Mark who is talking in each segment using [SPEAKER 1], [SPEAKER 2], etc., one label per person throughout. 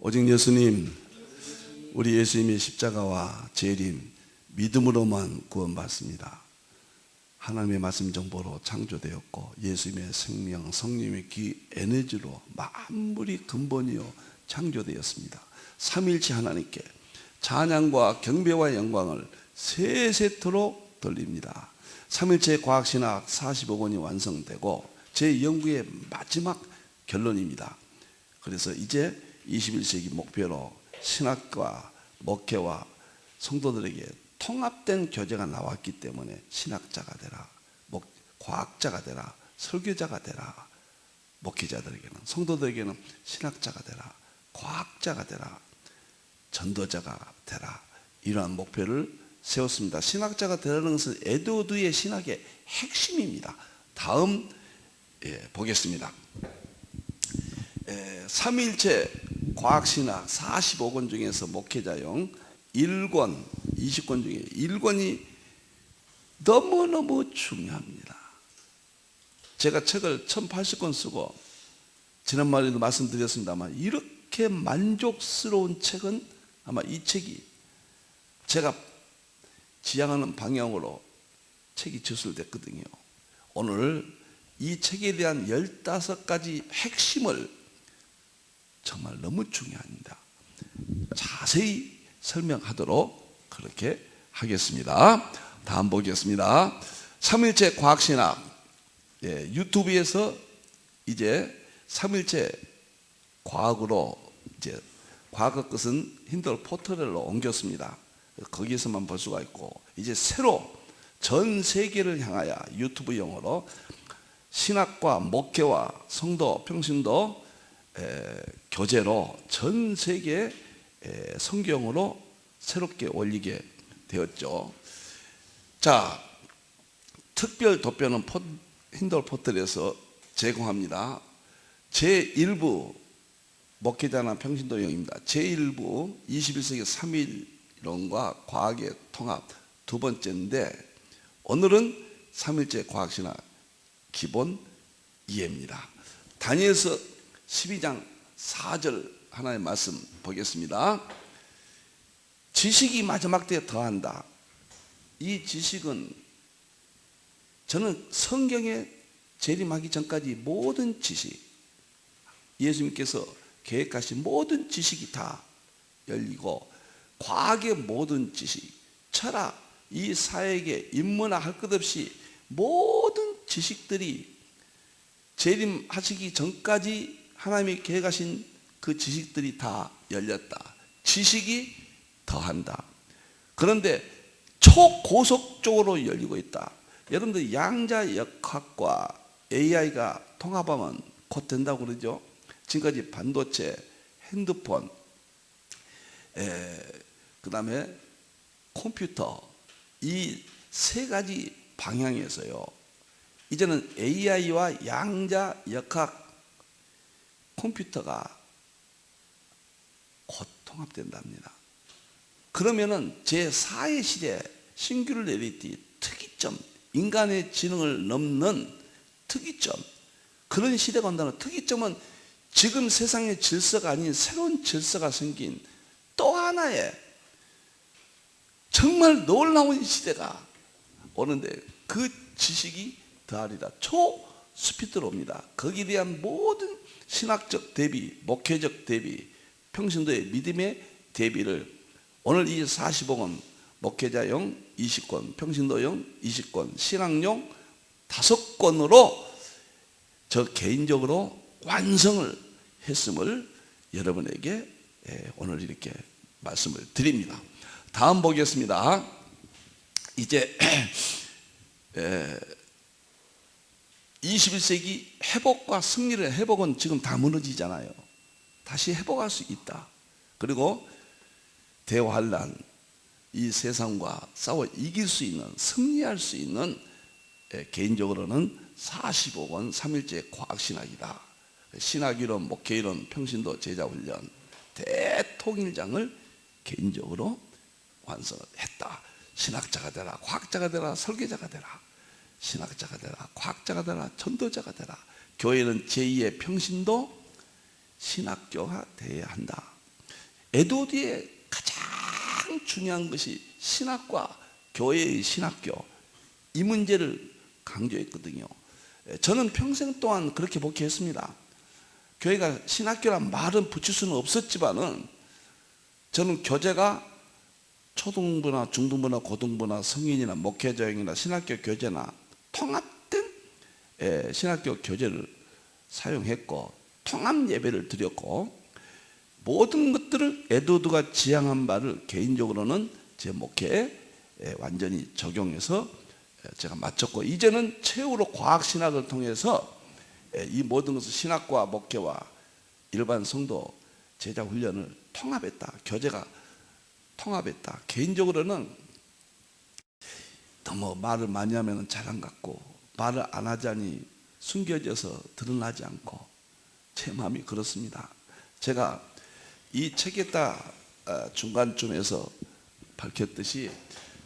[SPEAKER 1] 오직 예수님, 우리 예수님의 십자가와 재림, 믿음으로만 구원받습니다. 하나님의 말씀 정보로 창조되었고 예수님의 생명, 성령의 기 에너지로 만물이 근본이요 창조되었습니다. 삼일체 하나님께 찬양과 경배와 영광을 세세토록 돌립니다. 삼일체 과학신학 45권이 완성되고 제 연구의 마지막 결론입니다. 그래서 이제 21세기 목표로 신학과 목회와 성도들에게 통합된 교재가 나왔기 때문에 신학자가 되라, 과학자가 되라, 설교자가 되라. 목회자들에게는, 성도들에게는 신학자가 되라, 과학자가 되라, 전도자가 되라. 이러한 목표를 세웠습니다. 신학자가 되라는 것은 에드워드의 신학의 핵심입니다. 다음 보겠습니다. 삼일체 과학신학 45권 중에서 목회자용 1권, 20권 중에 1권이 너무너무 중요합니다. 제가 책을 1080권 쓰고 지난번에도 말씀드렸습니다만 이렇게 만족스러운 책은 아마 이 책이 제가 지향하는 방향으로 책이 저술됐거든요. 오늘 이 책에 대한 15가지 핵심을 정말 너무 중요합니다. 자세히 설명하도록 그렇게 하겠습니다. 다음 보겠습니다. 삼일체 과학신학, 유튜브에서 이제 삼일체 과학으로 이제 과학의 끝은 힌들 포털로 옮겼습니다. 거기에서만 볼 수가 있고 이제 새로 전 세계를 향하여 유튜브용으로 신학과 목회와 성도 평신도 교재로 전 세계 성경으로 새롭게 올리게 되었죠. 자, 특별 도표는 힌들 포털에서 제공합니다. 제1부 목회자나 평신도용입니다. 제1부 21세기 3일론과 과학의 통합 두 번째인데 오늘은 삼일체 과학신학 기본 이해입니다. 다니엘서 12장 4절 하나의 말씀 보겠습니다. 지식이 마지막 때에 더한다. 이 지식은 저는 성경에 재림하기 전까지 모든 지식, 예수님께서 계획하신 모든 지식이 다 열리고 과학의 모든 지식, 철학, 이 사회계, 인문학 할 것 없이 모든 지식들이 재림하시기 전까지 하나님이 계획하신 그 지식들이 다 열렸다. 지식이 더한다. 그런데 초고속적으로 열리고 있다. 여러분들 양자역학과 AI가 통합하면 곧 된다고 그러죠. 지금까지 반도체, 핸드폰, 그 다음에 컴퓨터 이 세 가지 방향에서요. 이제는 AI와 양자역학 컴퓨터가 곧 통합된답니다. 그러면은 제4의 시대 싱귤레리티 특이점, 인간의 지능을 넘는 특이점, 그런 시대가 온다는 특이점은 지금 세상의 질서가 아닌 새로운 질서가 생긴 또 하나의 정말 놀라운 시대가 오는데 그 지식이 더하리라. 초스피드로 옵니다. 거기에 대한 모든 신학적 대비, 목회적 대비, 평신도의 믿음의 대비를 오늘 이 45권 목회자용 20권, 평신도용 20권, 신학용 5권으로 저 개인적으로 완성을 했음을 여러분에게 오늘 이렇게 말씀을 드립니다. 다음 보겠습니다. 이제 21세기 회복과 승리를, 회복은 지금 다 무너지잖아요. 다시 회복할 수 있다. 그리고 대환란, 이 세상과 싸워 이길 수 있는, 승리할 수 있는 개인적으로는 45권 3일째 과학신학이다. 신학이론, 목회이론, 평신도, 제자훈련 대통일장을 개인적으로 완성을 했다. 신학자가 되라, 과학자가 되라, 설계자가 되라. 신학자가 되라, 과학자가 되라, 전도자가 되라. 교회는 제2의 평신도 신학교가 되어야 한다. 에드워드의 가장 중요한 것이 신학과 교회의 신학교, 이 문제를 강조했거든요. 저는 평생 동안 그렇게 목회했습니다. 교회가 신학교란 말은 붙일 수는 없었지만은 저는 교재가 초등부나 중등부나 고등부나 성인이나 목회자형이나 신학교 교재나 통합된 신학교 교재를 사용했고 통합 예배를 드렸고 모든 것들을 에드워드가 지향한 바를 개인적으로는 제 목회에 완전히 적용해서 제가 마쳤고 이제는 최후로 과학신학을 통해서 이 모든 것을 신학과 목회와 일반 성도 제자 훈련을 통합했다. 교재가 통합했다. 개인적으로는 너무 말을 많이 하면 자랑 같고 말을 안 하자니 숨겨져서 드러나지 않고 제 마음이 그렇습니다. 제가 이 책에다 중간쯤에서 밝혔듯이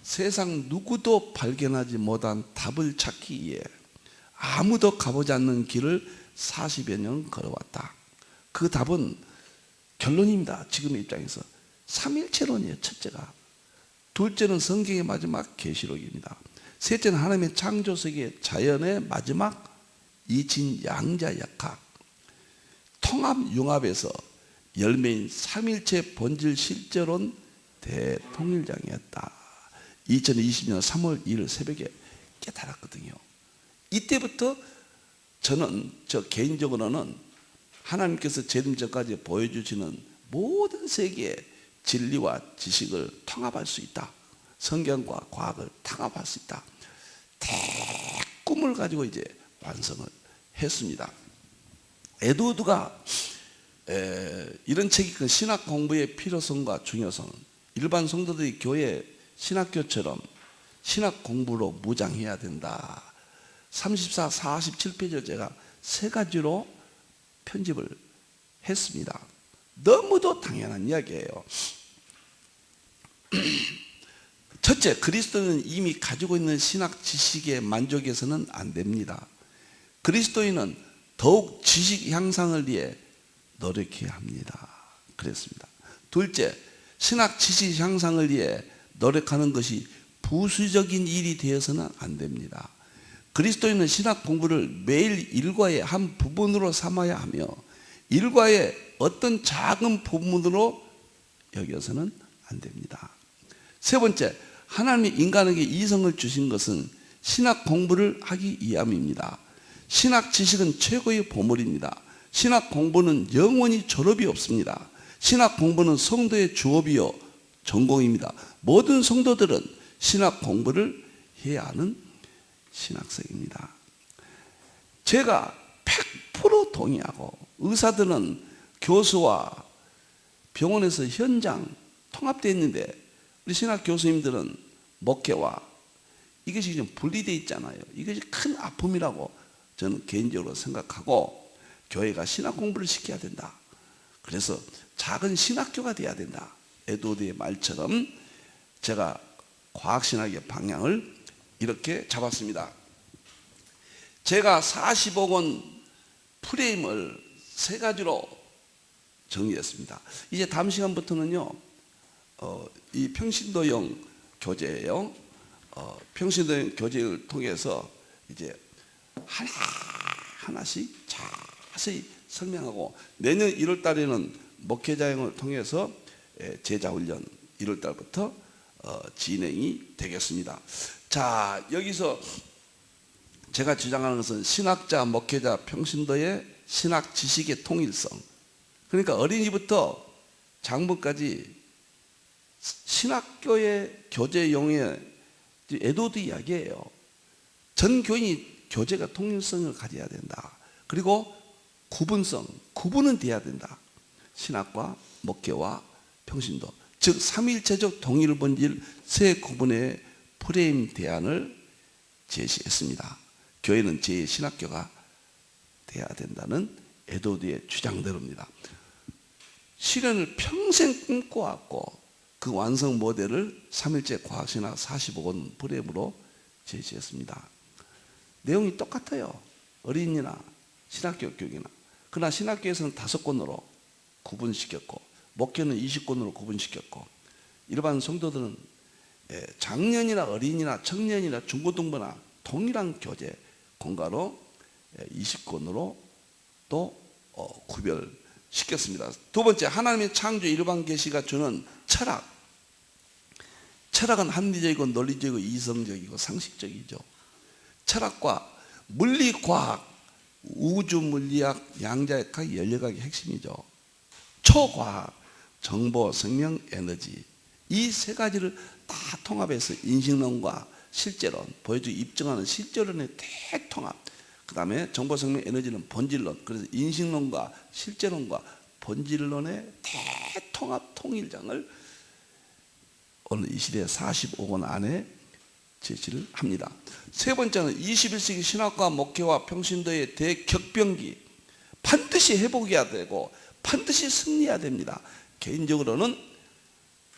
[SPEAKER 1] 세상 누구도 발견하지 못한 답을 찾기 위해 아무도 가보지 않는 길을 40여 년 걸어왔다. 그 답은 결론입니다. 지금의 입장에서 삼일체론이에요. 첫째가. 둘째는 성경의 마지막 계시록입니다. 셋째는 하나님의 창조세계 자연의 마지막 이진양자역학 통합융합에서 열매인 삼일체 본질 실제론 대통일장이었다. 2020년 3월 2일 새벽에 깨달았거든요. 이때부터 저는 저 개인적으로는 하나님께서 재림 전까지 보여주시는 모든 세계의 진리와 지식을 통합할 수 있다. 성경과 과학을 통합할 수 있다. 대꿈을 가지고 이제 완성을 했습니다. 에드워드가 이런 책이 그 신학 공부의 필요성과 중요성은 일반 성도들이 교회 신학교처럼 신학 공부로 무장해야 된다. 34, 47페이지를 제가 세 가지로 편집을 했습니다. 너무도 당연한 이야기예요. 첫째, 그리스도인은 이미 가지고 있는 신학 지식에 만족해서는 안 됩니다. 그리스도인은 더욱 지식 향상을 위해 노력해야 합니다. 그랬습니다. 둘째, 신학 지식 향상을 위해 노력하는 것이 부수적인 일이 되어서는 안 됩니다. 그리스도인은 신학 공부를 매일 일과의 한 부분으로 삼아야 하며 일과의 어떤 작은 부분으로 여겨서는 안 됩니다. 세 번째, 하나님이 인간에게 이성을 주신 것은 신학 공부를 하기 위함입니다. 신학 지식은 최고의 보물입니다. 신학 공부는 영원히 졸업이 없습니다. 신학 공부는 성도의 주업이요 전공입니다. 모든 성도들은 신학 공부를 해야 하는 신학생입니다. 제가 100% 동의하고 의사들은 교수와 병원에서 현장 통합되어 있는데 우리 신학 교수님들은 목회와 이것이 좀 분리되어 있잖아요. 이것이 큰 아픔이라고 저는 개인적으로 생각하고 교회가 신학 공부를 시켜야 된다. 그래서 작은 신학교가 돼야 된다. 에드워드의 말처럼 제가 과학신학의 방향을 이렇게 잡았습니다. 제가 45권 프레임을 세 가지로 정리했습니다. 이제 다음 시간부터는요, 이 평신도형 교재예요. 평신도형 교재를 통해서 이제 하나씩 자세히 설명하고 내년 1월 달에는 목회자형을 통해서 제자훈련 1월 달부터 진행이 되겠습니다. 자, 여기서 제가 주장하는 것은 신학자, 목회자, 평신도의 신학 지식의 통일성. 그러니까 어린이부터 장부까지 신학교의 교재 용어에 에드워드 이야기예요. 전 교인이 교재가 통일성을 가져야 된다. 그리고 구분성, 구분은 돼야 된다. 신학과 목회와 평신도, 즉 삼일체적 동일 본질 세 구분의 프레임 대안을 제시했습니다. 교회는 제2신학교가 돼야 된다는 에드워드의 주장대로입니다. 실현을 평생 꿈꿔왔고 그 완성 모델을 3일째 과학신학 45권 프레임으로 제시했습니다. 내용이 똑같아요. 어린이나 신학교 교육이나. 그러나 신학교에서는 5권으로 구분시켰고 목회는 20권으로 구분시켰고, 일반 성도들은 장년이나 어린이나 청년이나 중고등부나 동일한 교재 공과로 20권으로 또 구별시켰습니다. 두 번째, 하나님의 창조 일반 계시가 주는 철학. 철학은 합리적이고 논리적이고 이성적이고 상식적이죠. 철학과 물리, 과학, 우주 물리학, 양자역학, 연력학의 핵심이죠. 초과학, 정보, 생명, 에너지, 이 세 가지를 다 통합해서 인식론과 실제론, 보여주고 입증하는 실제론의 대통합, 그 다음에 정보, 생명, 에너지는 본질론, 그래서 인식론과 실제론과 본질론의 대통합 통일장을 오늘 이 시대에 45권 안에 제시를 합니다. 세 번째는 21세기 신학과 목회와 평신도의 대격변기, 반드시 회복해야 되고 반드시 승리해야 됩니다. 개인적으로는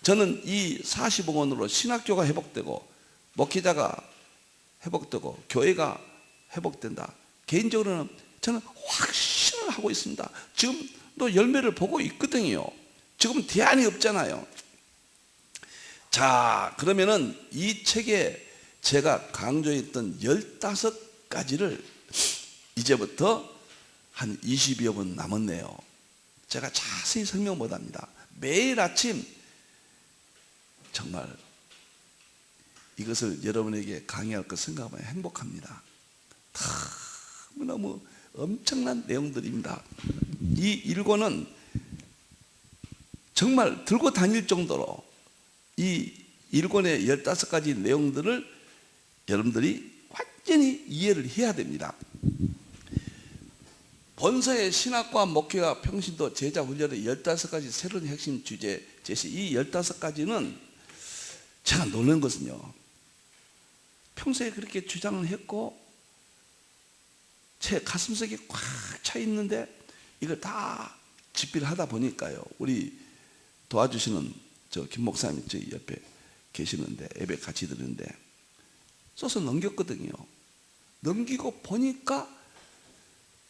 [SPEAKER 1] 저는 이 45권으로 신학교가 회복되고 목회자가 회복되고 교회가 회복된다. 개인적으로는 저는 확신을 하고 있습니다. 지금도 열매를 보고 있거든요. 지금 대안이 없잖아요. 자, 그러면은 이 책에 제가 강조했던 15가지를 이제부터 한 20여 분 남았네요. 제가 자세히 설명 못합니다. 매일 아침 정말 이것을 여러분에게 강의할 것 생각하면 행복합니다. 너무 엄청난 내용들입니다. 이 일권은 정말 들고 다닐 정도로 이 일권의 15가지 내용들을 여러분들이 완전히 이해를 해야 됩니다. 본서의 신학과 목회와 평신도 제자 훈련의 15가지 새로운 핵심 주제 제시, 이 15가지는 제가 놀란 것은요, 평소에 그렇게 주장을 했고 제 가슴속에 꽉 차 있는데 이걸 다 집필을 하다 보니까요, 우리 도와주시는 저 김 목사님이 저희 옆에 계시는데 예배 같이 드리는데 써서 넘겼거든요. 넘기고 보니까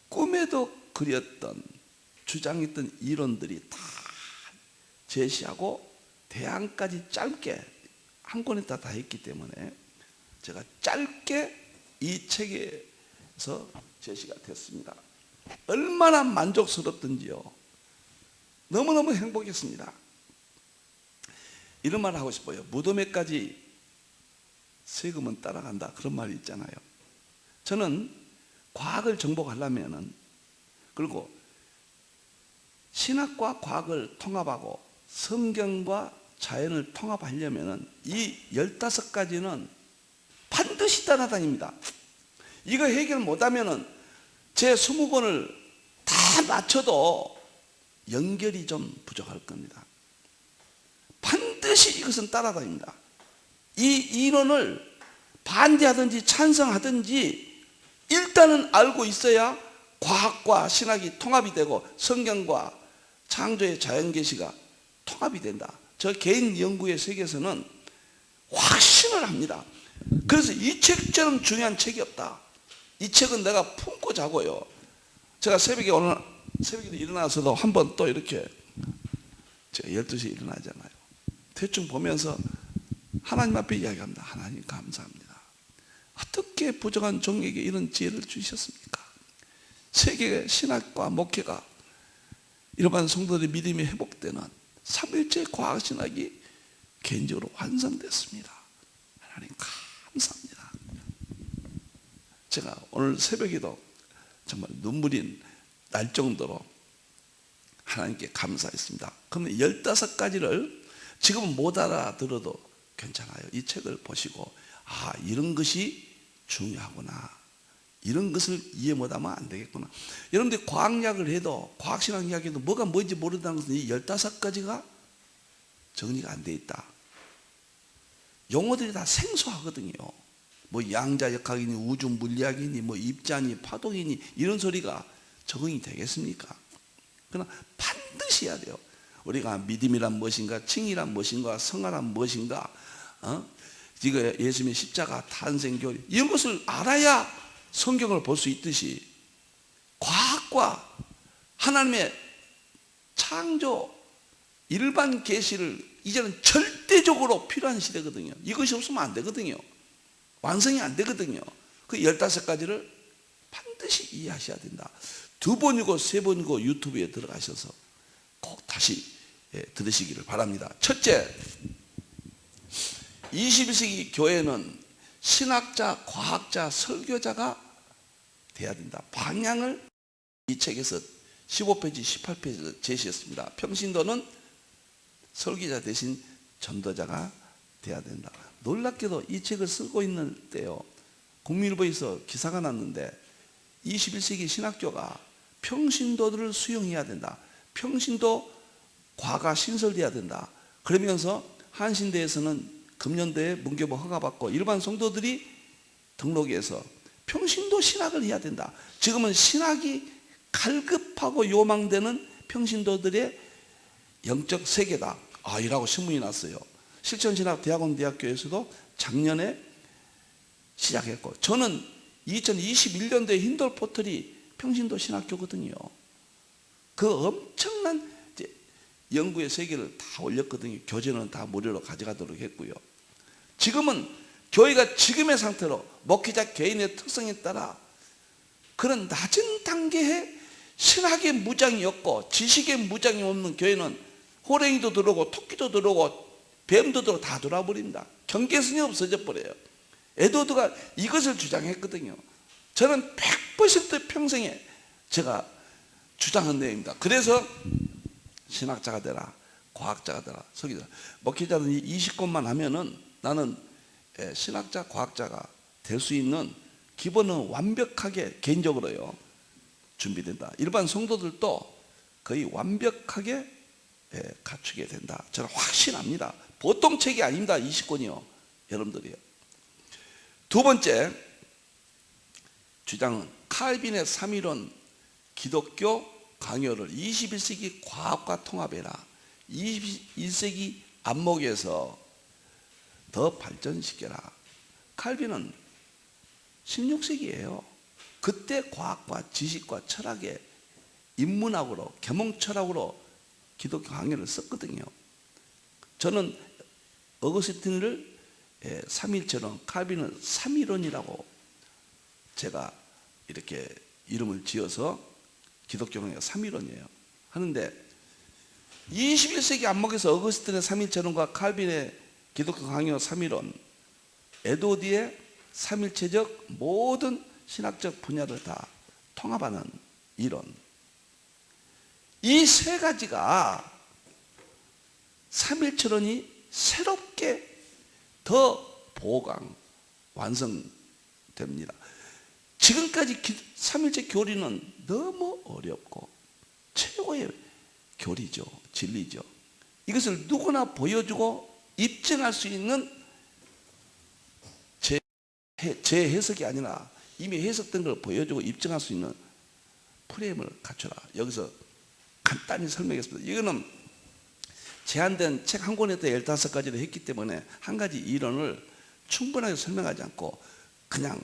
[SPEAKER 1] 꿈에도 그렸던 주장했던 이론들이 다 제시하고 대안까지 짧게 한 권에다 다 했기 때문에 제가 짧게 이 책에서 제시가 됐습니다. 얼마나 만족스럽던지요. 너무너무 행복했습니다. 이런 말 하고 싶어요. 무덤에까지 세금은 따라간다, 그런 말이 있잖아요. 저는 과학을 정복하려면은, 그리고 신학과 과학을 통합하고 성경과 자연을 통합하려면은 이 15가지는 반드시 따라다닙니다. 이거 해결 못하면은 제 20권을 다 맞춰도 연결이 좀 부족할 겁니다. 반드시 이것은 따라다닙니다. 이 이론을 반대하든지 찬성하든지 일단은 알고 있어야 과학과 신학이 통합이 되고 성경과 창조의 자연계시가 통합이 된다. 저 개인 연구의 세계에서는 확신을 합니다. 그래서 이 책처럼 중요한 책이 없다. 이 책은 내가 품고 자고요. 제가 오늘 새벽에 일어나서도 한번 또 이렇게 제가 12시에 일어나잖아요. 대충 보면서 하나님 앞에 이야기합니다. 하나님 감사합니다. 어떻게 부족한 종에게 이런 지혜를 주셨습니까? 세계의 신학과 목회가 일반 성도들의 믿음이 회복되는 삼일째 과학신학이 개인적으로 완성됐습니다. 하나님 감사합니다. 제가 오늘 새벽에도 정말 눈물이 날 정도로 하나님께 감사했습니다. 그러면 15가지를 지금은 못 알아들어도 괜찮아요. 이 책을 보시고 이런 것이 중요하구나, 이런 것을 이해 못하면 안 되겠구나. 여러분들이 과학약을 해도, 과학신학 이야기해도 뭐가 뭔지 모른다는 것은 이 15가지가 정리가 안 돼 있다. 용어들이 다 생소하거든요. 뭐 양자역학이니 우주 물리학이니 뭐 입자니 파동이니 이런 소리가 적응이 되겠습니까? 그러나 반드시 해야 돼요. 우리가 믿음이란 무엇인가, 칭의란 무엇인가, 성화란 무엇인가, 이거 예수님의 십자가, 탄생, 교리, 이런 것을 알아야 성경을 볼 수 있듯이 과학과 하나님의 창조 일반 계시를 이제는 절대적으로 필요한 시대거든요. 이것이 없으면 안 되거든요. 완성이 안 되거든요. 그 15가지를 반드시 이해하셔야 된다. 2번이고 3번이고 유튜브에 들어가셔서 꼭 다시 들으시기를 바랍니다. 첫째, 21세기 교회는 신학자, 과학자, 설교자가 돼야 된다. 방향을 이 책에서 15페이지, 18페이지에서 제시했습니다. 평신도는 설교자 대신 전도자가 돼야 된다. 놀랍게도 이 책을 쓰고 있는 때요, 국민일보에서 기사가 났는데 21세기 신학교가 평신도들을 수용해야 된다. 평신도 과가 신설돼야 된다. 그러면서 한신대에서는 금년도에 문교부 허가받고 일반 성도들이 등록해서 평신도 신학을 해야 된다. 지금은 신학이 갈급하고 요망되는 평신도들의 영적 세계다. 이라고 신문이 났어요. 실천신학대학원대학교에서도 작년에 시작했고, 저는 2021년도에 힌돌 포털이 평신도 신학교거든요. 그 엄청난 연구의 세계를 다 올렸거든요. 교재는 다 무료로 가져가도록 했고요. 지금은 교회가 지금의 상태로 목회자 개인의 특성에 따라 그런 낮은 단계의 신학의 무장이 없고 지식의 무장이 없는 교회는 호랭이도 들어오고 토끼도 들어오고 뱀도 들어오고 다 돌아버립니다. 경계선이 없어져 버려요. 에드워드가 이것을 주장했거든요. 저는 100% 평생에 제가 주장한 내용입니다. 그래서 신학자가 되라, 과학자가 되라, 설교자. 목회자는 20권만 하면은 나는 신학자, 과학자가 될 수 있는 기본은 완벽하게 개인적으로요 준비된다. 일반 성도들도 거의 완벽하게 갖추게 된다. 저는 확신합니다. 보통 책이 아닙니다. 20권이요 여러분들이요. 두 번째 주장은 칼빈의 3일원 기독교 강요를 21세기 과학과 통합해라. 21세기 안목에서 더 발전시켜라. 칼빈은 16세기예요. 그때 과학과 지식과 철학의 인문학으로, 계몽철학으로 기독교 강요를 썼거든요. 저는 어거스틴을 삼일체론, 칼빈은 삼일원이라고 제가 이렇게 이름을 지어서 기독교 강요가 삼일원이에요. 하는데 21세기 안목에서 어거스틴의 삼일체론과 칼빈의 기독교 강요 삼일원, 에드워드의 삼일체적 모든 신학적 분야를 다 통합하는 이론, 이 세 가지가 삼일체론이 새롭게 더 보강, 완성됩니다. 지금까지 삼일체 교리는 너무 어렵고 최고의 교리죠, 진리죠. 이것을 누구나 보여주고 입증할 수 있는 제 해석이 아니라 이미 해석된 걸 보여주고 입증할 수 있는 프레임을 갖춰라. 여기서 간단히 설명했습니다. 이거는 제한된 책 한 권에다 15가지를 했기 때문에 한 가지 이론을 충분하게 설명하지 않고 그냥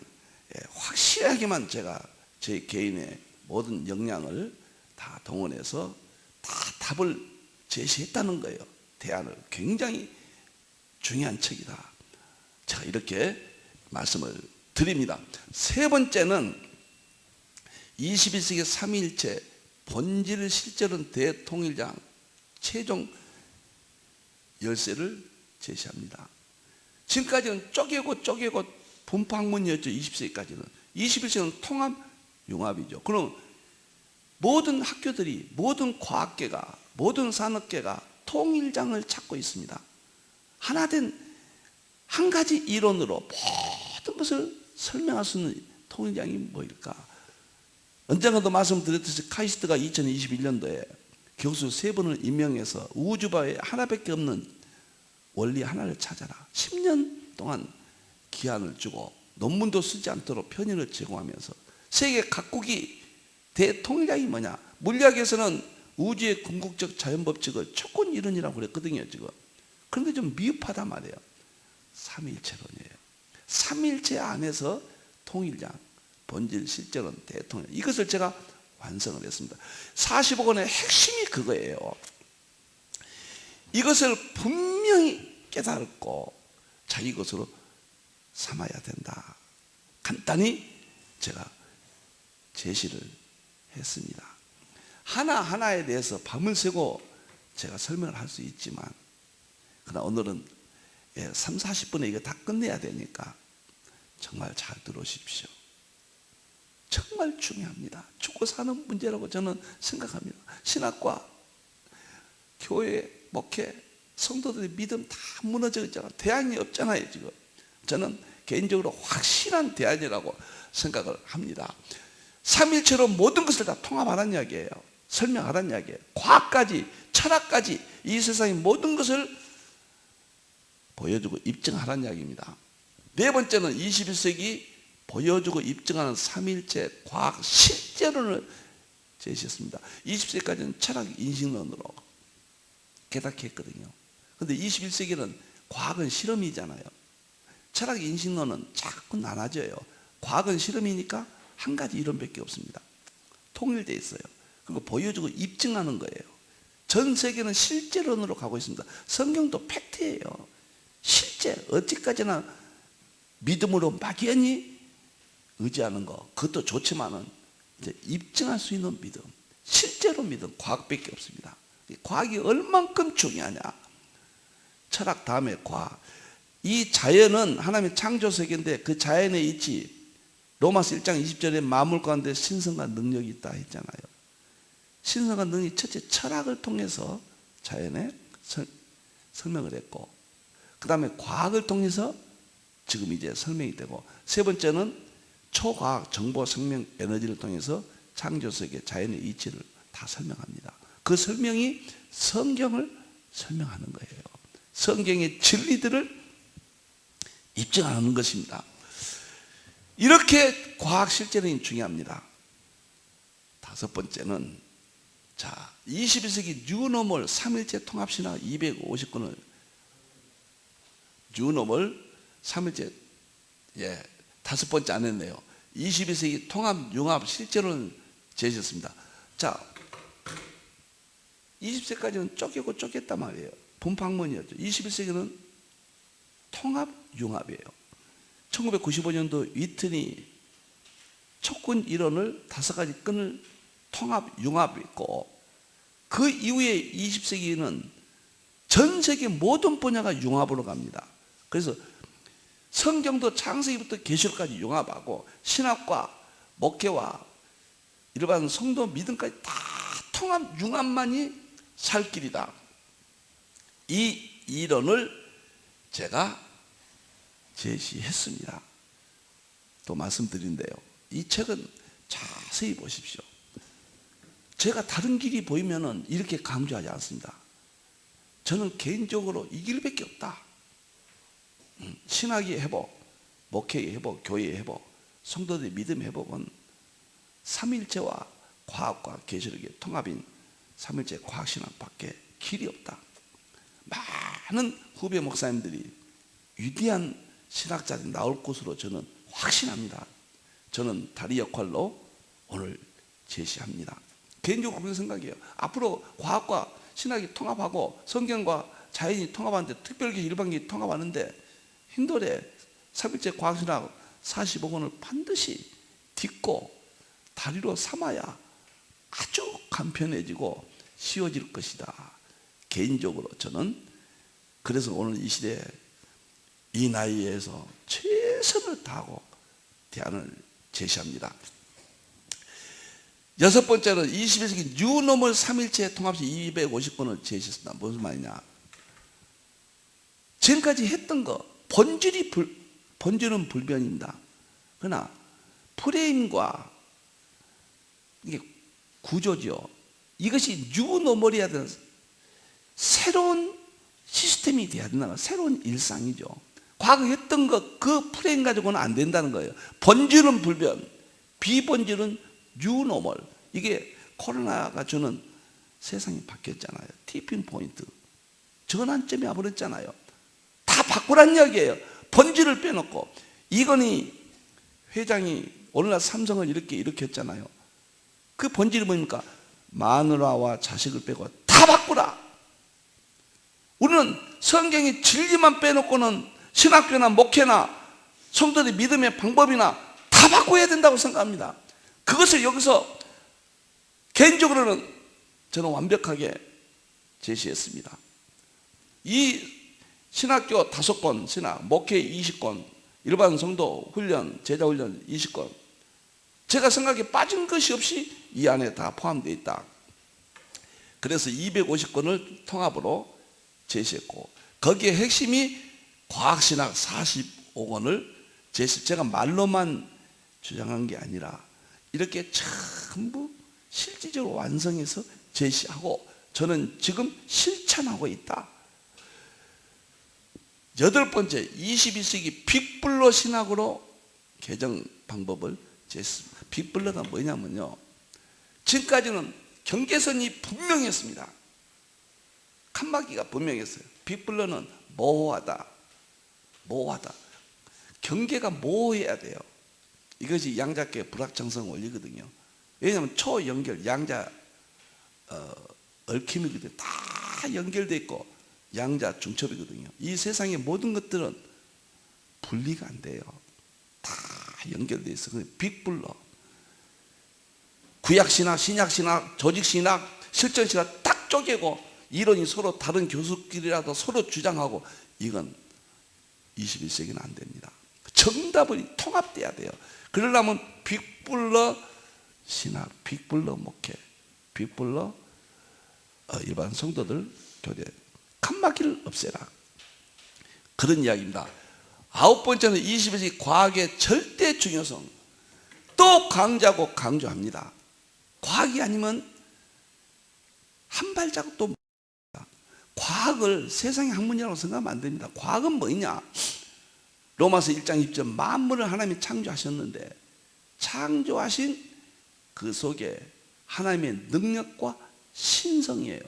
[SPEAKER 1] 확실하게만 제가 제 개인의 모든 역량을 다 동원해서 다 답을 제시했다는 거예요. 대안을. 굉장히 중요한 책이다. 제가 이렇게 말씀을 드립니다. 세 번째는 21세기 삼위일체 본질 실제론 대통일장 최종 열쇠를 제시합니다. 지금까지는 쪼개고 분파학문이었죠. 20세기까지는. 21세기는 통합 융합이죠. 그럼 모든 학교들이, 모든 과학계가, 모든 산업계가 통일장을 찾고 있습니다. 하나된 한 가지 이론으로 모든 것을 설명할 수 있는 통일장이 뭐일까? 언젠가도 말씀드렸듯이 카이스트가 2021년도에 교수 3분을 임명해서 우주바에 하나밖에 없는 원리 하나를 찾아라. 10년 동안 기한을 주고 논문도 쓰지 않도록 편의를 제공하면서 세계 각국이 대통일장이 뭐냐? 물리학에서는 우주의 궁극적 자연법칙을 조건 이론이라고 그랬거든요. 지금. 그런데 좀 미흡하단 말이에요. 삼위일체론이에요. 삼위일체 안에서 통일장, 본질, 실제론, 대통령, 이것을 제가 완성을 했습니다. 45권의 핵심이 그거예요. 이것을 분명히 깨달고 자기 것으로 삼아야 된다. 간단히 제가 제시를 했습니다. 하나하나에 대해서 밤을 새고 제가 설명을 할 수 있지만, 그러나 오늘은 3, 40분에 이거 다 끝내야 되니까 정말 잘 들으십시오. 정말 중요합니다. 죽고 사는 문제라고 저는 생각합니다. 신학과, 교회, 목회, 성도들의 믿음 다 무너져 있잖아요. 대안이 없잖아요 지금. 저는 개인적으로 확실한 대안이라고 생각을 합니다. 삼일체로 모든 것을 다 통합하라는 이야기예요. 설명하라는 이야기예요. 과학까지, 철학까지, 이 세상의 모든 것을 보여주고 입증하라는 이야기입니다. 네 번째는 21세기 보여주고 입증하는 삼일체 과학 실제론을 제시했습니다. 20세기까지는 철학 인식론으로 깨닫게 했거든요. 그런데 21세기는 과학은 실험이잖아요. 철학 인식론은 자꾸 나눠져요. 과학은 실험이니까 한 가지 이론밖에 없습니다. 통일되어 있어요. 그리고 보여주고 입증하는 거예요. 전 세계는 실제론으로 가고 있습니다. 성경도 팩트예요. 실제, 어디까지나 믿음으로 막연히 의지하는 거, 그것도 좋지만은 이제 입증할 수 있는 믿음, 실제로 믿음, 과학밖에 없습니다. 과학이 얼만큼 중요하냐. 철학 다음에 과학. 이 자연은 하나님의 창조 세계인데 그 자연의 이치, 로마서 1장 20절에 만물 가운데 신성과 능력이 있다 했잖아요. 신성과 능력이 첫째 철학을 통해서 자연에 설명을 했고, 그 다음에 과학을 통해서 지금 이제 설명이 되고, 세 번째는 초과학 정보 생명 에너지를 통해서 창조 세계 자연의 이치를 다 설명합니다. 그 설명이 성경을 설명하는 거예요. 성경의 진리들을 입증하는 것입니다. 이렇게 과학 실제론이 중요합니다. 다섯 번째는 21세기 뉴노멀 3일체 통합신학 250권을 뉴노멀 3일체 다섯 번째 안 했네요. 21세기 통합 융합 실제론을 제시했습니다. 자, 20세까지는 쪼개고 쪼갰단 말이에요. 분파학문이었죠. 21세기는 통합 융합이에요. 1995년도 위트니 촉근 이론을 5가지 끈을 통합 융합했고, 그 이후에 20세기는 전 세계 모든 분야가 융합으로 갑니다. 그래서 성경도 창세기부터 계시록까지 융합하고, 신학과 목회와 일반 성도 믿음까지 다 통합 융합만이 살 길이다. 이 이론을 제가 제시했습니다. 또 말씀드린데요, 이 책은 자세히 보십시오. 제가 다른 길이 보이면은 이렇게 강조하지 않습니다. 저는 개인적으로 이 길밖에 없다. 신학의 회복, 목회의 회복, 교회의 회복, 성도들의 믿음의 회복은 삼일체와 과학과 계시록의 통합인 삼일체 과학신학밖에 길이 없다. 많은 후배 목사님들이 위대한 신학자들이 나올 것으로 저는 확신합니다. 저는 다리 역할로 오늘 제시합니다. 개인적으로 그런 생각이에요. 앞으로 과학과 신학이 통합하고 성경과 자연이 통합하는데, 특별히 일반기 통합하는데 힌돌의 삼일체 과학신학 45권을 반드시 딛고 다리로 삼아야 아주 간편해지고 쉬워질 것이다. 개인적으로 저는 그래서 오늘 이 시대에 이 나이에서 최선을 다하고 대안을 제시합니다. 여섯 번째는 21세기 뉴노멀 3일체 통합시 250권을 제시했습니다. 무슨 말이냐? 지금까지 했던 거 본질은 불변입니다. 그러나 프레임과 이게 구조죠. 이것이 뉴노멀이어야 되는 새로운 시스템이 돼야 된다는 거예요. 새로운 일상이죠. 과거 했던 것 그 프레임 가지고는 안 된다는 거예요. 본질은 불변, 비본질은 뉴노멀. 이게 코로나가 주는 세상이 바뀌었잖아요. 티핑 포인트, 전환점이 와버렸잖아요. 다 바꾸란 이야기예요. 본질을 빼놓고. 이건희 회장이 오늘날 삼성을 이렇게 일으켰잖아요. 그 본질이 뭡니까? 마누라와 자식을 빼고 다 바꾸라. 우리는 성경의 진리만 빼놓고는 신학교나 목회나 성도들의 믿음의 방법이나 다 바꿔야 된다고 생각합니다. 그것을 여기서 개인적으로는 저는 완벽하게 제시했습니다. 이 신학교 5권, 신학, 목회 20권, 일반 성도 훈련, 제자 훈련 20권, 제가 생각에 빠진 것이 없이 이 안에 다 포함되어 있다. 그래서 250권을 통합으로 제시했고, 거기에 핵심이 과학신학 45권을 제가 말로만 주장한 게 아니라 이렇게 전부 실질적으로 완성해서 제시하고 저는 지금 실천하고 있다. 8번째, 21세기 빅블러 신학으로 개정 방법을 제시했습니다. 빅블러가 뭐냐면요, 지금까지는 경계선이 분명했습니다. 칸막이가 분명했어요. 빅블러는 모호하다. 경계가 모호해야 돼요. 이것이 양자계 불확정성 원리거든요. 왜냐하면 초연결, 양자 얽힘이거든요. 다 연결되어 있고 양자 중첩이거든요. 이 세상의 모든 것들은 분리가 안 돼요. 다 연결되어 있어요. 빅블러. 구약신학, 신약신학, 조직신학, 실전신학 딱 쪼개고 이론이 서로 다른 교수끼리라도 서로 주장하고, 이건 21세기는 안 됩니다. 정답이 통합돼야 돼요. 그러려면 빅블러 신학, 빅블러 목회, 빅블러 일반 성도들 교대, 칸막이를 없애라, 그런 이야기입니다. 9번째는 21세기 과학의 절대 중요성 또 강조하고 강조합니다. 과학이 아니면 한 발자국도 못 갑니다. 과학을 세상의 학문이라고 생각하면 안 됩니다. 과학은 뭐냐? 로마서 1장 20절, 만물을 하나님이 창조하셨는데 창조하신 그 속에 하나님의 능력과 신성이에요.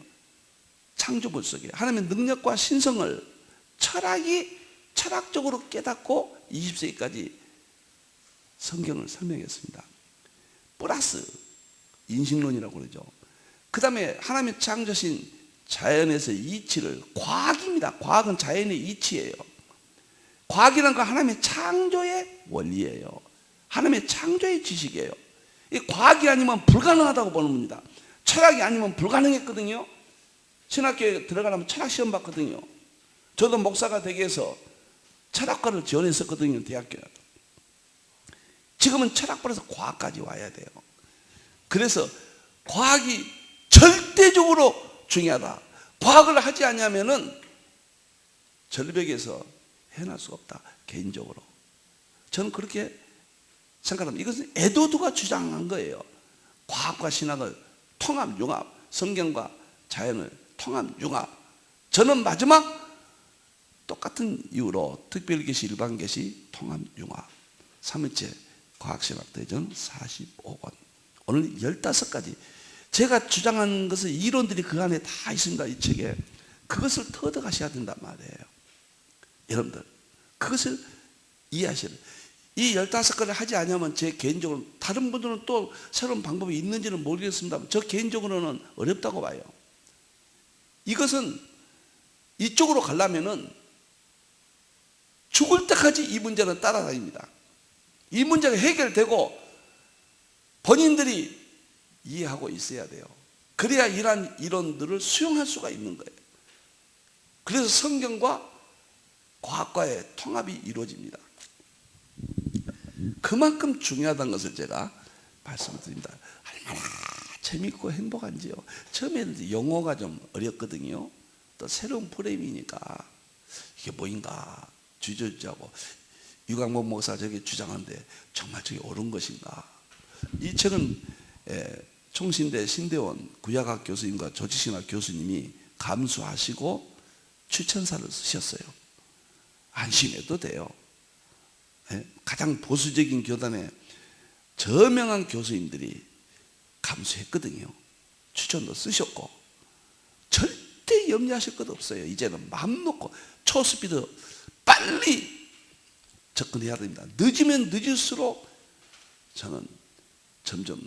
[SPEAKER 1] 창조물 속에 하나님의 능력과 신성을 철학이 철학적으로 깨닫고 20세기까지 성경을 설명했습니다. 플러스 인식론이라고 그러죠. 그 다음에 하나님의 창조신 자연에서의 이치를, 과학입니다. 과학은 자연의 이치예요. 과학이라는 건 하나님의 창조의 원리예요. 하나님의 창조의 지식이에요. 이 과학이 아니면 불가능하다고 보는 겁니다. 철학이 아니면 불가능했거든요. 신학교에 들어가려면 철학 시험 봤거든요. 저도 목사가 되기 위해서 철학과를 지원했었거든요, 대학교에. 지금은 철학부에서 과학까지 와야 돼요. 그래서 과학이 절대적으로 중요하다. 과학을 하지 않으면은 절벽에서 해낼 수가 없다. 개인적으로 저는 그렇게 생각합니다. 이것은 에도드가 주장한 거예요. 과학과 신학을 통합 융합, 성경과 자연을 통합 융합. 저는 마지막 똑같은 이유로 특별계시, 일반계시, 통합 융합, 3일째 과학신학대전 45권, 오늘 15가지 제가 주장한 것은 이론들이 그 안에 다 있습니다. 이 책에. 그것을 터득하셔야 된단 말이에요. 여러분들 그것을 이해하셔야 돼요. 이 15가지를 하지 않으면 제 개인적으로, 다른 분들은 또 새로운 방법이 있는지는 모르겠습니다. 저 개인적으로는 어렵다고 봐요. 이것은 이쪽으로 가려면은 죽을 때까지 이 문제는 따라다닙니다. 이 문제가 해결되고 본인들이 이해하고 있어야 돼요. 그래야 이러한 이론들을 수용할 수가 있는 거예요. 그래서 성경과 과학과의 통합이 이루어집니다. 그만큼 중요하다는 것을 제가 말씀드립니다. 얼마나 재밌고 행복한지요. 처음에는 용어가 좀 어렵거든요. 또 새로운 프레임이니까 이게 뭐인가 주저주저하고, 유광목 목사 저게 주장하는데 정말 저게 옳은 것인가. 이 책은 총신대 신대원 구약학 교수님과 조직신학 교수님이 감수하시고 추천사를 쓰셨어요. 안심해도 돼요. 가장 보수적인 교단의 저명한 교수님들이 감수했거든요. 추천도 쓰셨고 절대 염려하실 것 없어요. 이제는 마음 놓고 초스피드 빨리 접근해야 됩니다. 늦으면 늦을수록 저는 점점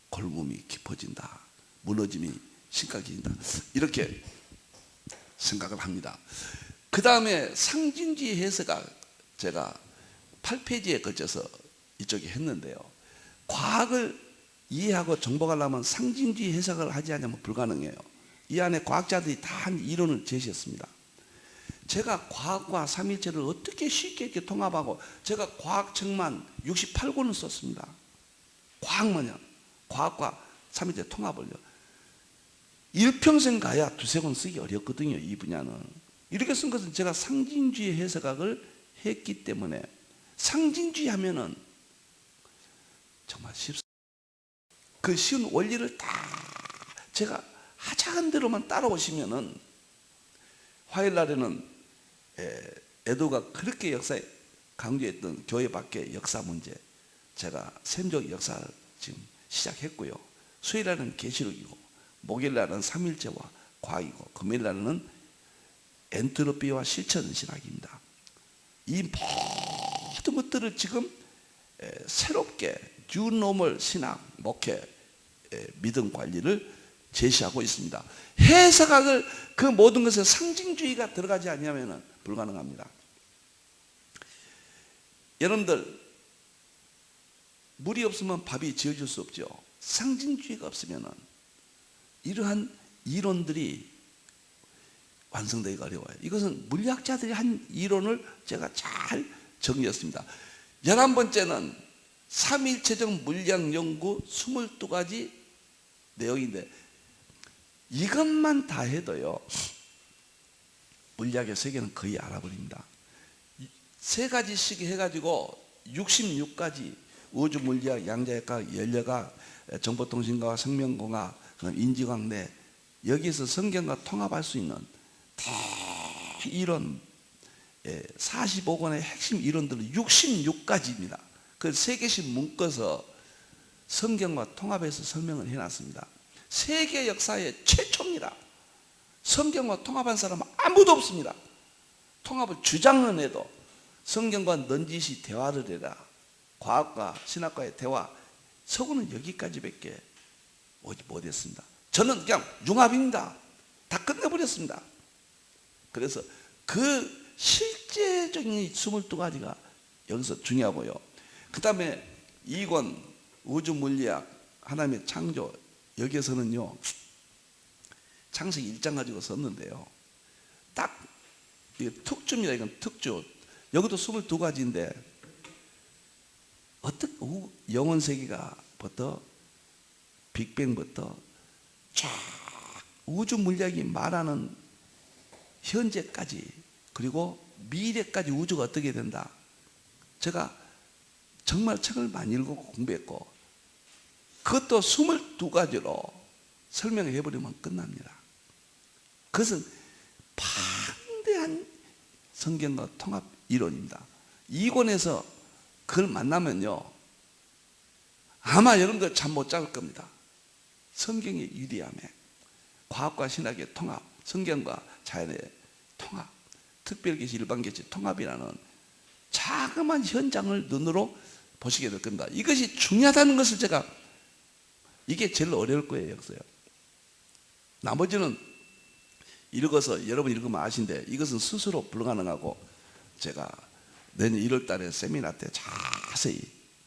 [SPEAKER 1] 골μ이 깊어진다, 무너짐이 심각해진다. 이렇게 생각을 합니다. 그 다음에 상징주의 해석학 제가 8페이지에 걸쳐서 이쪽에 했는데요. 과학을 이해하고 정복하려면 상징주의 해석을 하지 않으면 불가능해요. 이 안에 과학자들이 다 한 이론을 제시했습니다. 제가 과학과 삼일체를 어떻게 쉽게 이렇게 통합하고, 제가 과학책만 68권을 썼습니다. 과학만요. 과학과 삼일체 통합을요. 일평생 가야 두세 권 쓰기 어렵거든요. 이 분야는. 이렇게 쓴 것은 제가 상징주의 해석학을 했기 때문에, 상징주의 하면은 정말 쉽습니다. 그 쉬운 원리를 다 제가 하자한 대로만 따라오시면은, 화요일 날에는 에도가 그렇게 역사에 강조했던 교회 밖의 역사 문제, 제가 샘족 역사를 지금 시작했고요. 수요일 날은 계시록이고, 목요일 날은 삼일체와 과학이고, 금요일 날은 엔트로피와 실천 신학입니다. 이 모든 것들을 지금 새롭게 뉴노멀 신학, 목회, 믿음 관리를 제시하고 있습니다. 해석학을 그 모든 것에 상징주의가 들어가지 않으면 불가능합니다. 여러분들, 물이 없으면 밥이 지어질 수 없죠. 상징주의가 없으면 이러한 이론들이 완성되기가 어려워요. 이것은 물리학자들이 한 이론을 제가 잘 정리했습니다. 11번째는 삼일체적 물리학 연구 22가지 내용인데, 이것만 다 해도요 물리학의 세계는 거의 알아버립니다. 3가지씩 해가지고 66가지 우주 물리학, 양자역학, 연력학, 정보통신과학, 생명공학, 인지과학 내, 여기에서 성경과 통합할 수 있는 이론 45권의 핵심 이론들은 66가지입니다. 그 3개씩 묶어서 성경과 통합해서 설명을 해놨습니다. 세계 역사의 최초입니다. 성경과 통합한 사람은 아무도 없습니다. 통합을 주장은 해도 성경과 넌지시 대화를 해라, 과학과 신학과의 대화, 서구는 여기까지밖에 오지 못했습니다. 저는 그냥 융합입니다. 다 끝내버렸습니다. 그래서 그 실제적인 22가지가 여기서 중요하고요. 그 다음에 2권 우주물리학, 하나님의 창조, 여기에서는요 창세기 1장 가지고 썼는데요, 딱 이게 특주입니다. 이건 특주. 여기도 22가지인데 어떻게 영원 세계가부터 빅뱅부터 쫙 우주 물리학이 말하는 현재까지, 그리고 미래까지 우주가 어떻게 된다. 제가 정말 책을 많이 읽고 공부했고, 그것도 22가지로 설명을 해버리면 끝납니다. 그것은 방대한 성경과 통합 이론입니다. 2권에서 그걸 만나면요 아마 여러분들 잠 못 잡을 겁니다. 성경의 위대함에, 과학과 신학의 통합, 성경과 자연의 통합, 특별계시, 일반계시 통합이라는 자그마한 현장을 눈으로 보시게 될 겁니다. 이것이 중요하다는 것을 제가, 이게 제일 어려울 거예요. 여기서요. 나머지는 읽어서 여러분 읽으면 아신데, 이것은 스스로 불가능하고 제가 내년 1월 달에 세미나 때 자세히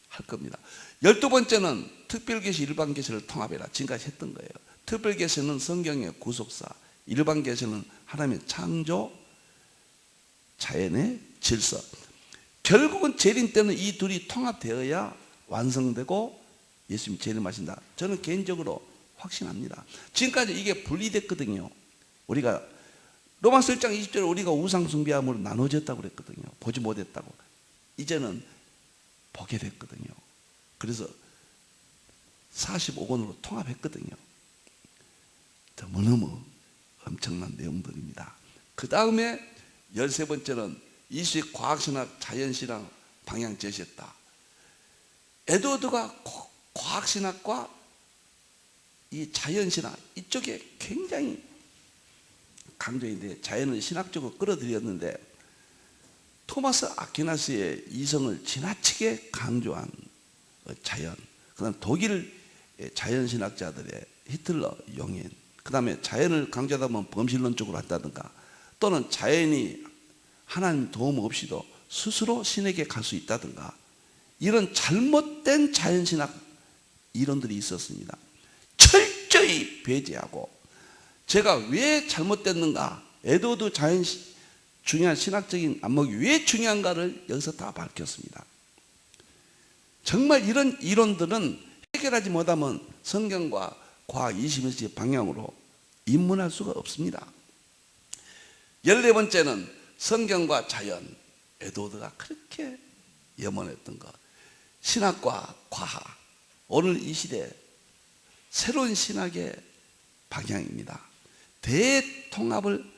[SPEAKER 1] 할 겁니다. 12번째는 특별계시, 일반계시를 통합해라. 지금까지 했던 거예요. 특별계시는 성경의 구속사, 일반계시는 하나님의 창조, 자연의 질서. 결국은 재림 때는 이 둘이 통합되어야 완성되고 예수님 재림하신다. 저는 개인적으로 확신합니다. 지금까지 이게 분리됐거든요. 우리가 로마서 1장 20절에 우리가 우상 숭배함으로 나눠졌다고 그랬거든요. 보지 못했다고. 이제는 보게 됐거든요. 그래서 45권으로 통합했거든요. 너무너무 엄청난 내용들입니다. 그 다음에 13번째는 20세기 과학신학, 자연신학 방향 제시했다. 에드워드가 과학신학과 이 자연신학 이쪽에 굉장히 강조인데, 자연을 신학적으로 끌어들였는데, 토마스 아퀴나스의 이성을 지나치게 강조한 자연, 그 다음 독일 자연신학자들의 히틀러, 용인, 그 다음에 자연을 강조하다 보면 범실론적으로 한다든가, 또는 자연이 하나님 도움 없이도 스스로 신에게 갈 수 있다든가, 이런 잘못된 자연신학 이론들이 있었습니다. 철저히 배제하고, 제가 왜 잘못됐는가, 에드워드 자연 중요한 신학적인 안목이 왜 중요한가를 여기서 다 밝혔습니다. 정말 이런 이론들은 해결하지 못하면 성경과 과학 21세기 방향으로 입문할 수가 없습니다. 14번째는 성경과 자연, 에드워드가 그렇게 염원했던 것, 신학과 과학, 오늘 이 시대 새로운 신학의 방향입니다. 대통합을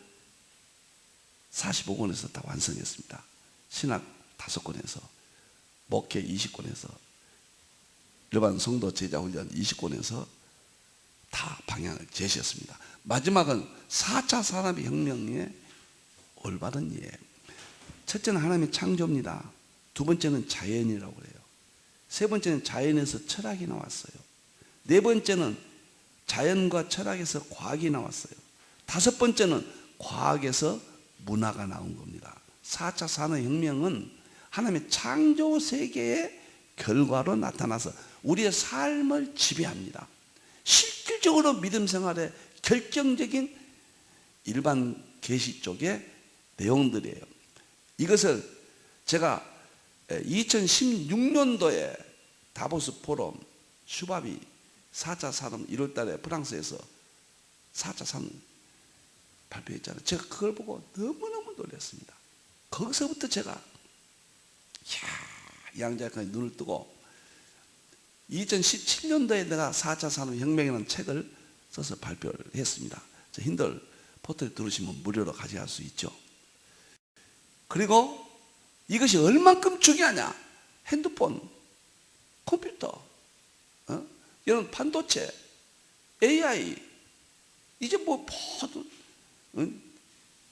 [SPEAKER 1] 45권에서 다 완성했습니다. 신학 5권에서, 목회 20권에서, 일반 성도 제자 훈련 20권에서 다 방향을 제시했습니다. 마지막은 4차 산업혁명의 올바른 이해. 첫째는 하나님의 창조입니다. 두 번째는 자연이라고 그래요. 세 번째는 자연에서 철학이 나왔어요. 네 번째는 자연과 철학에서 과학이 나왔어요. 다섯 번째는 과학에서 문화가 나온 겁니다. 4차 산업혁명은 하나님의 창조 세계의 결과로 나타나서 우리의 삶을 지배합니다. 실질적으로 믿음 생활의 결정적인 일반 계시 쪽의 내용들이에요. 이것을 제가 2016년도에 다보스 포럼 슈밥이 4차 산업 1월 달에 프랑스에서 4차 산업 발표했잖아요. 제가 그걸 보고 너무너무 놀랐습니다. 거기서부터 제가 양자역학에 눈을 뜨고 2017년도에 내가 4차 산업혁명이라는 책을 써서 발표를 했습니다. 힌들 포털에 들으시면 무료로 가져갈 수 있죠. 그리고 이것이 얼만큼 중요하냐, 핸드폰, 컴퓨터, 이런 반도체, AI, 이제 뭐 모든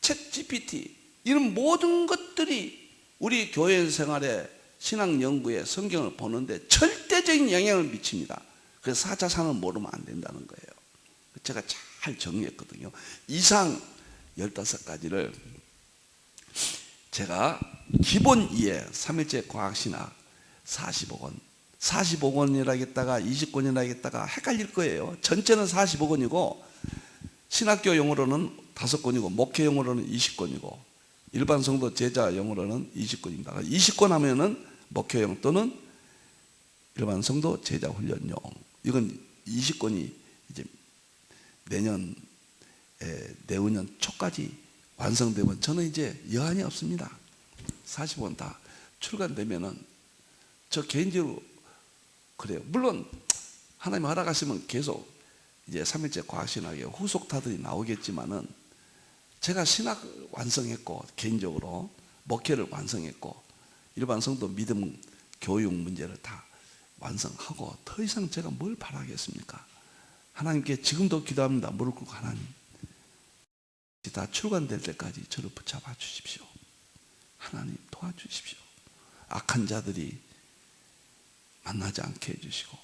[SPEAKER 1] 챗 GPT, 이런 모든 것들이 우리 교회 생활에 신학 연구에 성경을 보는데 절대적인 영향을 미칩니다. 그래서 4차 산업 모르면 안 된다는 거예요. 제가 잘 정리했거든요. 이상 15가지를 제가 기본 이해, 3일째 과학신학 45권, 45권이라 하겠다가 20권이라 하겠다가 헷갈릴 거예요. 전체는 45권이고 신학교 용어로는 5권이고 목회 용어로는 20권이고 일반 성도 제자 용어로는 20권입니다. 20권 하면은 목회용 또는 일반 성도 제자 훈련용, 이건 20권이 이제 내후년 초까지 완성되면 저는 이제 여한이 없습니다. 40권 다 출간되면은 저 개인적으로 그래요. 물론 하나님 허락하시면 계속 이제 3일째 과학신학의 후속타들이 나오겠지만은 제가 신학을 완성했고 개인적으로 목회를 완성했고 일반 성도 믿음 교육 문제를 다 완성하고 더 이상 제가 뭘 바라겠습니까? 하나님께 지금도 기도합니다. 무릎 꿇고 하나님 다 출간될 때까지 저를 붙잡아 주십시오. 하나님 도와주십시오. 악한 자들이 만나지 않게 해주시고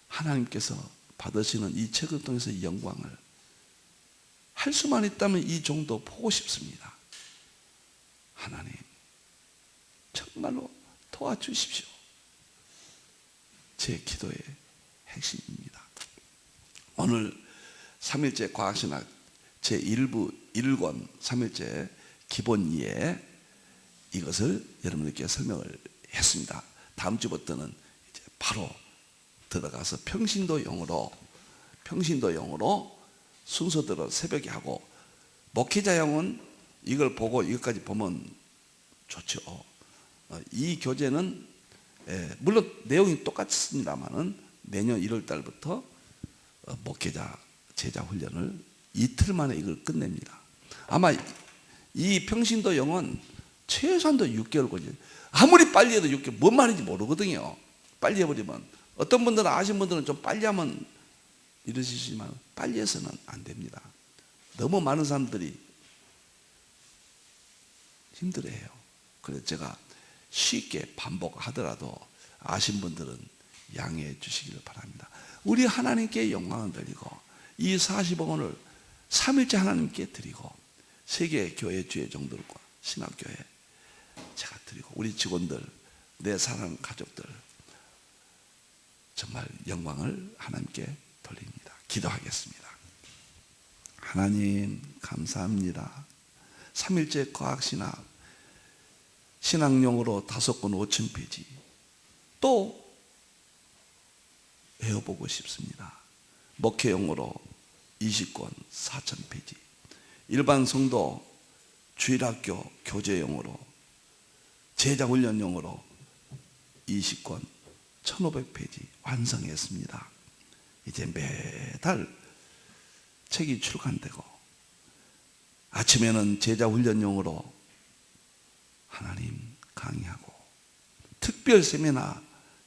[SPEAKER 1] 하나님께서 받으시는 이 책을 통해서 이 영광을 할 수만 있다면 이 정도 보고 싶습니다. 하나님 정말로 도와주십시오. 제 기도의 핵심입니다. 오늘 3일째 과학신학 제1부 1권 3일째 기본 이해, 이것을 여러분들께 설명을 했습니다. 다음 주부터는 이제 바로 들어가서 평신도용으로 순서대로 새벽에 하고, 목회자용은 이걸 보고 이것까지 보면 좋죠. 이 교재는 물론 내용이 똑같습니다만은 내년 1월 달부터 목회자 제자 훈련을 이틀 만에 이걸 끝냅니다. 아마 이 평신도용은 최소한도 6개월 걸려요. 아무리 빨리 해도 6개월, 뭔 말인지 모르거든요. 빨리 해버리면. 어떤 분들은 아시는 분들은 좀 빨리 하면 이러시지만 빨리 해서는 안 됩니다. 너무 많은 사람들이 힘들어해요. 그래서 제가 쉽게 반복하더라도 아신 분들은 양해해 주시기를 바랍니다. 우리 하나님께 영광을 돌리고 이 40억 원을 3일째 하나님께 드리고 세계 교회 주의 종들과 신학교회 제가 드리고 우리 직원들, 내 사랑하는 가족들 정말 영광을 하나님께 돌립니다. 기도하겠습니다. 하나님 감사합니다. 3일째 과학신학 신학용으로 5권 5,000페이지 또 외워보고 싶습니다. 목회용으로 20권 4,000페이지 일반 성도 주일학교 교재용으로 제자훈련용으로 20권 1,500페이지 완성했습니다. 이제 매달 책이 출간되고 아침에는 제자훈련용으로 하나님 강의하고 특별 세미나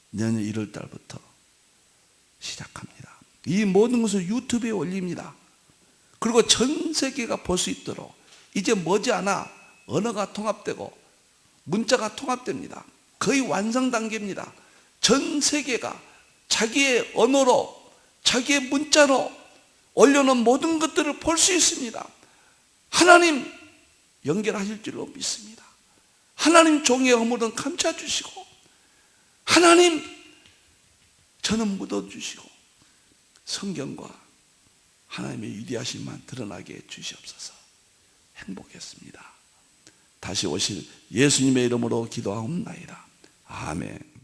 [SPEAKER 1] 내년 1월 달부터 시작합니다. 이 모든 것을 유튜브에 올립니다. 그리고 전 세계가 볼 수 있도록 이제 머지않아 언어가 통합되고 문자가 통합됩니다. 거의 완성 단계입니다. 전 세계가 자기의 언어로 자기의 문자로 올려놓은 모든 것들을 볼 수 있습니다. 하나님 연결하실 줄로 믿습니다. 하나님 종의 허물은 감춰주시고 하나님 저는 묻어주시고 성경과 하나님의 위대하심만 드러나게 해주시옵소서. 행복했습니다. 다시 오실 예수님의 이름으로 기도하옵나이다. 아멘.